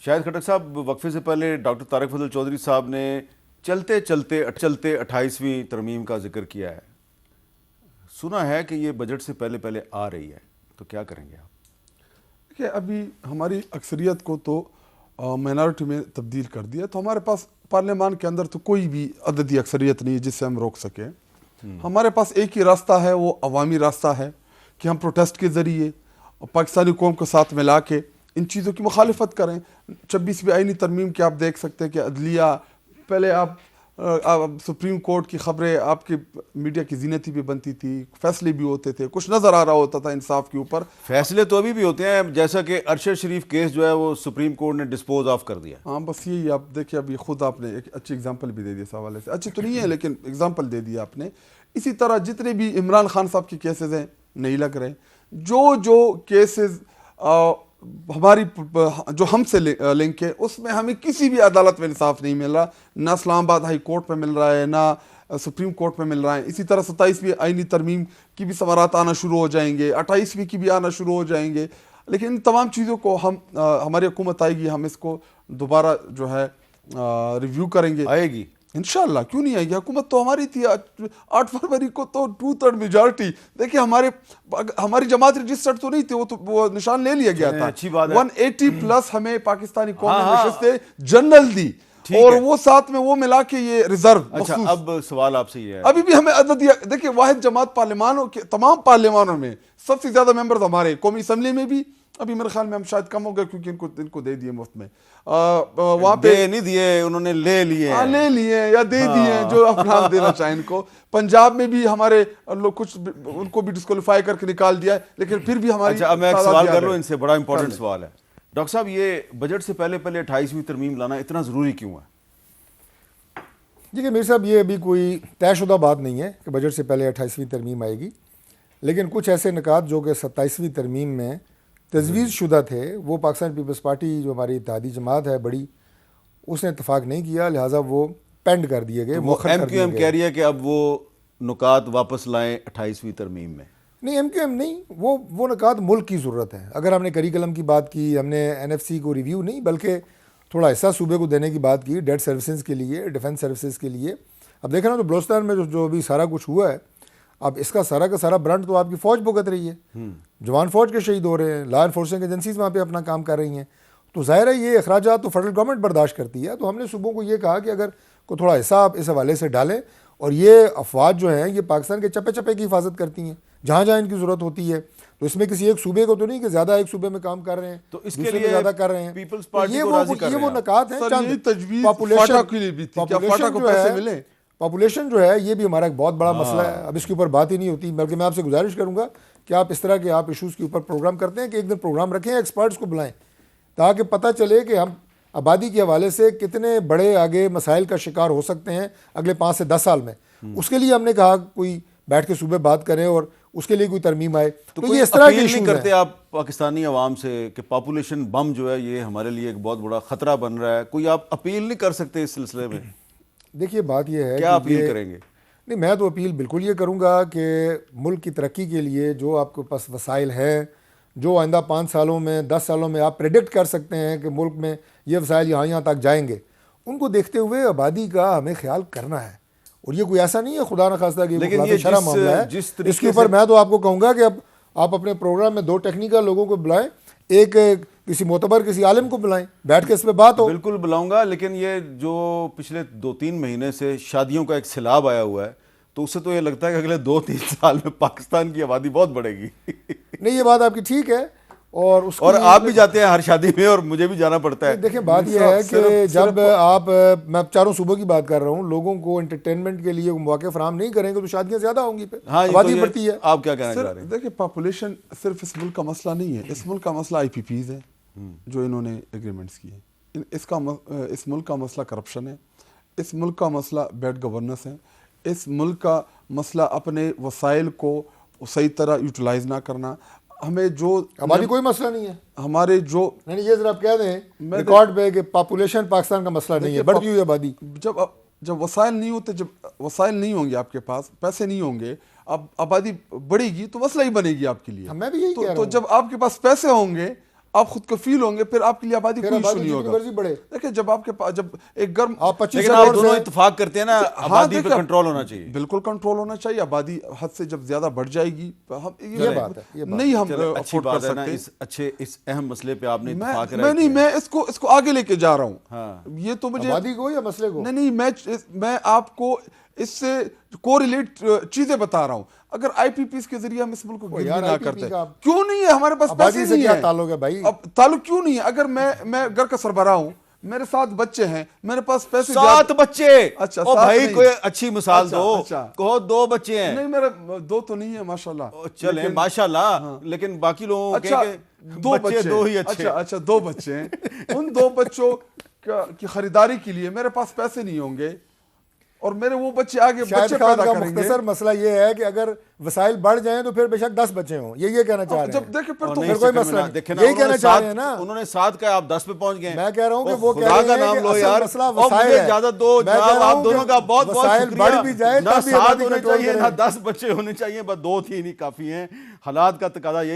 शाहिद खट्टक साहब, वक्फे से पहले डॉक्टर तारिक फजल चौधरी साहब ने चलते चलते 28वीं तरमीम का जिक्र किया है। सुना है कि ये बजट से पहले पहले आ रही है, तो क्या करेंगे आप? देखिए, अभी हमारी अक्सरियत को तो माइनॉरिटी में तब्दील कर दिया, तो हमारे पास पार्लियामान के अंदर तो कोई भी अददी अक्सरियत नहीं है जिससे हम रोक सकें। हमारे पास एक ही रास्ता है, वो अवामी रास्ता है कि हम प्रोटेस्ट के ज़रिए पाकिस्तानी कौम को साथ मिला के इन चीज़ों की मुखालिफत करें। 26वीं आईनी तरमीम के आप देख सकते हैं कि अदलिया, पहले आप सुप्रीम कोर्ट की खबरें आपके मीडिया की जीनती भी बनती थी, फैसले भी होते थे, कुछ नज़र आ रहा होता था इंसाफ के ऊपर। फैसले तो अभी भी होते हैं, जैसा कि अरशद शरीफ केस जो है वो सुप्रीम कोर्ट ने डिस्पोज ऑफ कर दिया। हाँ, बस यही आप देखिए, अभी खुद आपने एक अच्छी एग्जांपल भी दे दी इस हवाले से। अच्छी तो नहीं है लेकिन एग्जांपल दे दिया आपने। इसी तरह जितने भी इमरान खान साहब के केसेस हैं नहीं लग रहे, जो केसेस हमारी जो हमसे लिंक है उसमें हमें किसी भी अदालत में इंसाफ नहीं मिल रहा, ना इस्लामाबाद हाई कोर्ट में मिल रहा है, ना सुप्रीम कोर्ट में मिल रहा है। इसी तरह 27वीं आईनी तरमीम की भी सवारात आना शुरू हो जाएंगे, 28वीं की भी आना शुरू हो जाएंगे। लेकिन इन तमाम चीज़ों को हम हमारी हुकूमत आएगी, हम इसको दोबारा जो है रिव्यू करेंगे। आएगी इंशाल्लाह, क्यों नहीं आएगी? हुकूमत तो हमारी थी। 8 फरवरी को तो 2/3 मेजॉरिटी, देखिए हमारी जमात रजिस्टर्ड तो नहीं थी, वो निशान ले लिया गया था। अच्छी बात है। 180 प्लस हमें पाकिस्तानी कौम ने नशिस्तें जनरल दी, और वो साथ में वो मिला के ये रिजर्व। अच्छा, अब सवाल आपसे ये है, अभी भी हमें अदद दिया। देखिए, वाहिद जमात पार्लियामानों के तमाम पार्लियामानों में सबसे ज्यादा मेंबर्स हमारे, कौमी असम्बली में भी अभी मेरे ख्याल में हम शायद कम हो गए क्योंकि इनको दे दिए मुफ्त में। वहाँ पे नहीं दिए, उन्होंने ले लिए ले लिए या दे दिए, जो आप नाम देना चाहें इनको। पंजाब में भी हमारे लोग कुछ उनको भी डिस्क्वालीफाई करके निकाल दिया है, लेकिन फिर भी हमारी। अच्छा, अब मैं एक सवाल कर लूँ इनसे, बड़ा इंपॉर्टेंट सवाल है डॉक्टर साहब, ये बजट से पहले पहले 28वीं तरमीम लाना इतना ज़रूरी क्यों है? देखिए मेरे साहब, ये अभी कोई तयशुदा बात नहीं है कि बजट से पहले 28वीं तरमीम आएगी, लेकिन कुछ ऐसे निकात जो कि 27वीं तरमीम में तजवीज़ शुदा थे, वो पाकिस्तान पीपल्स पार्टी जो हमारी इत्तेहादी जमात है बड़ी, उसने इतफाक़ नहीं किया, लिहाजा वो पेंड कर दिए गए। वो MQM कह रही है कि अब वो नुकात वापस लाएं 28वीं तरमीम में। नहीं, MQM नहीं, वो निकात मुल्क की ज़रूरत है। अगर हमने करिकुलम की बात की, हमने NFC को रिव्यू नहीं बल्कि थोड़ा हिस्सा सूबे को देने की बात की, डेट सर्विसेज के लिए, डिफेंस सर्विसेज के लिए। अब देख रहे हो तो बलोचिस्तान में जो अभी सारा कुछ हुआ है, अब इसका सारा का सारा ब्रांड तो आपकी फ़ौज भुगत रही है। जवान फ़ौज के शहीद हो रहे हैं, लॉ एनफोर्सिंग एजेंसीज वहाँ पे अपना काम कर रही हैं, तो ज़ाहिर है ये अखराजात तो फेडरल गवर्नमेंट बर्दाश्त करती है। तो हमने सूबों को ये कहा कि अगर को थोड़ा हिस्सा आप इस हवाले से डालें, और ये अफवाज जो हैं ये पाकिस्तान के चप्पे चप्पे की हिफाजत करती हैं, जहाँ जहाँ इनकी ज़रूरत होती है। तो इसमें किसी एक सूबे को तो नहीं कि ज़्यादा एक सूबे में काम कर रहे हैं तो इसके लिए ज़्यादा कर रहे हैं। पीपल्स पार्टी ये वो नकात हैं। पॉपुलेशन जो है ये भी हमारा एक बहुत बड़ा मसला है, अब इसके ऊपर बात ही नहीं होती। बल्कि मैं आपसे गुजारिश करूंगा कि आप इस तरह के आप इशूज़ के ऊपर प्रोग्राम करते हैं कि एक दिन प्रोग्राम रखें, एक्सपर्ट्स को बुलाएं, ताकि पता चले कि हम आबादी के हवाले से कितने बड़े आगे मसाइल का शिकार हो सकते हैं अगले 5 से 10 साल में। उसके लिए हमने कहा कोई बैठ के सूबे बात करें और उसके लिए कोई तरमीम आए। तो ये इस तरह के नहीं करते आप पाकिस्तानी अवाम से कि पॉपुलेशन बम जो है ये हमारे लिए एक बहुत बड़ा खतरा बन रहा है, कोई आप अपील नहीं कर सकते इस सिलसिले में? देखिए बात यह है, क्या अपील करेंगे? नहीं, मैं तो अपील बिल्कुल ये करूँगा कि मुल्क की तरक्की के लिए जो आपके पास वसाइल हैं, जो आइंदा 5 सालों में 10 सालों में आप प्रेडिक्ट कर सकते हैं कि मुल्क में ये वसाइल यहाँ तक जाएंगे, उनको देखते हुए आबादी का हमें ख्याल करना है। और ये कोई ऐसा नहीं है खुदा न खास्ता कि ये शरा मामला है। इसके ऊपर मैं तो आपको कहूँगा कि अब आप अपने प्रोग्राम में 2 टेक्निकल लोगों को बुलाएं, एक किसी मोतबर किसी आलिम को बुलाएं, बैठ के इस पर बात हो। बिल्कुल बुलाऊंगा, लेकिन ये जो पिछले 2-3 महीने से शादियों का एक सैलाब आया हुआ है, तो उससे तो ये लगता है कि अगले 2-3 साल में पाकिस्तान की आबादी बहुत बढ़ेगी। नहीं, ये बात आपकी ठीक है, और आप भी जाते हैं हर शादी में और मुझे भी जाना पड़ता है। देखिए बात यह है कि जब आप, मैं चारों सूबों की बात कर रहा हूँ, लोगों को एंटरटेनमेंट के लिए मौके फराहम नहीं करेंगे तो शादियाँ ज्यादा होंगी, आबादी बढ़ती है। आप क्या कहना चाह रहे हैं? देखिए, पॉपुलेशन सिर्फ इस मुल्क का मसला नहीं है, इस मुल्क का मसला IPPs है जो इन्होंने एग्रीमेंट्स किए। इस मुल्क का मसला करप्शन है, इस मुल्क का मसला बैड गवर्नेंस है, इस मुल्क का मसला अपने वसाइल को सही तरह यूटिलाइज ना करना। हमें जो हमारी कोई मसला नहीं है, हमारे जो नहीं, ये जरा आप कह दें रिकॉर्ड पे कि पॉपुलेशन पाकिस्तान का मसला नहीं है, बढ़ती हुई आबादी। जब वसाइल नहीं होते, जब वसाइल नहीं होंगे आपके पास, पैसे नहीं होंगे, अब आबादी बढ़ेगी तो मसला ही बनेगी आपके लिए। मैं भी यही कह रहा हूं। तो जब आपके पास पैसे होंगे, आप खुद कफील होंगे, फिर आपके लिए आबादी फिर कोई इशू आबादी नहीं जितनी होगा। मर्जी बढ़े। देखिए जब आपके पास जब एक गर्म आप 25 लेकिन आप करोड़ दोनों से- इत्तेफाक करते हैं ना, आबादी पे देखिए, कंट्रोल होना चाहिए। बिल्कुल कंट्रोल होना चाहिए। आबादी हद से जब ज्यादा बढ़ जाएगी हम ये बात है, ये बात नहीं हम चलो, अच्छी अफोर्ड कर बात है ना, सकते। इस अहम मसले पे आपने मैं इत्तेफाक मैं नहीं, मैं इसको आगे लेके जा रहा हूँ। हाँ। ये तो मुझे आबादी को या मसले को? नहीं, मैं आपको इससे कोरिलेट चीजें बता रहा हूँ। अगर आईपीपीस के जरिए हम इस मुल्क को गिरवी यार, ना IPP करते, का क्यों नहीं है हमारे पास आबादी पैसे से नहीं क्या है। ताल्लुक है भाई? अब ताल्लुक क्यों नहीं है? अगर मैं घर का सरबराह हूँ, मेरे 7 बच्चे हैं, मेरे पास पैसे 7 बच्चे। अच्छा, ओ 7 भाई नहीं। कोई अच्छी मिसाल अच्छा, दो। अच्छा। कहो 2 बच्चे हैं। नहीं, मेरे 2 तो नहीं है माशाल्लाह। चले लेकिन- माशाल्लाह, लेकिन बाकी लोगों अच्छा, के 2 बच्चे बच्चे 2 ही अच्छे। अच्छा 2 बच्चे हैं। उन 2 बच्चों की खरीदारी के लिए मेरे पास पैसे नहीं होंगे, और मेरे वो बच्चे आगे शाहिद बच्चे खान पैदा का करेंगे। मुख्तसर मसला ये है कि अगर वसाइल बढ़ जाएं तो फिर बेशक 10 बच्चे हों, ये कहना चाह रहे जब हैं। देखिए फिर और तो नहीं, फिर कोई इस चक्कर में मसला ना- नहीं। देखे ना, यही कहना उन्होंने चाह 7 रहे हैं ना। उन्होंने 7 का, आप 10 पे पहुंच गए। मैं कह रहा हूं कि ओ, वो कह खुदा रहे का हैं नाम कि लो असल यार। मसला और वसाइल मुझे है। इजाजत दो मैं कह जनाब, रहा आप हूं दोनों कि का बहुत बहुत वसाइल शुक्रिया। बढ़ भी जाए ना तब भी 7 आबादी होने कंट्रोल चाहिए, करें। ना 10 बच्चे होने चाहिए, बस 2 ही नहीं काफी हैं। हालात का तकाजा यही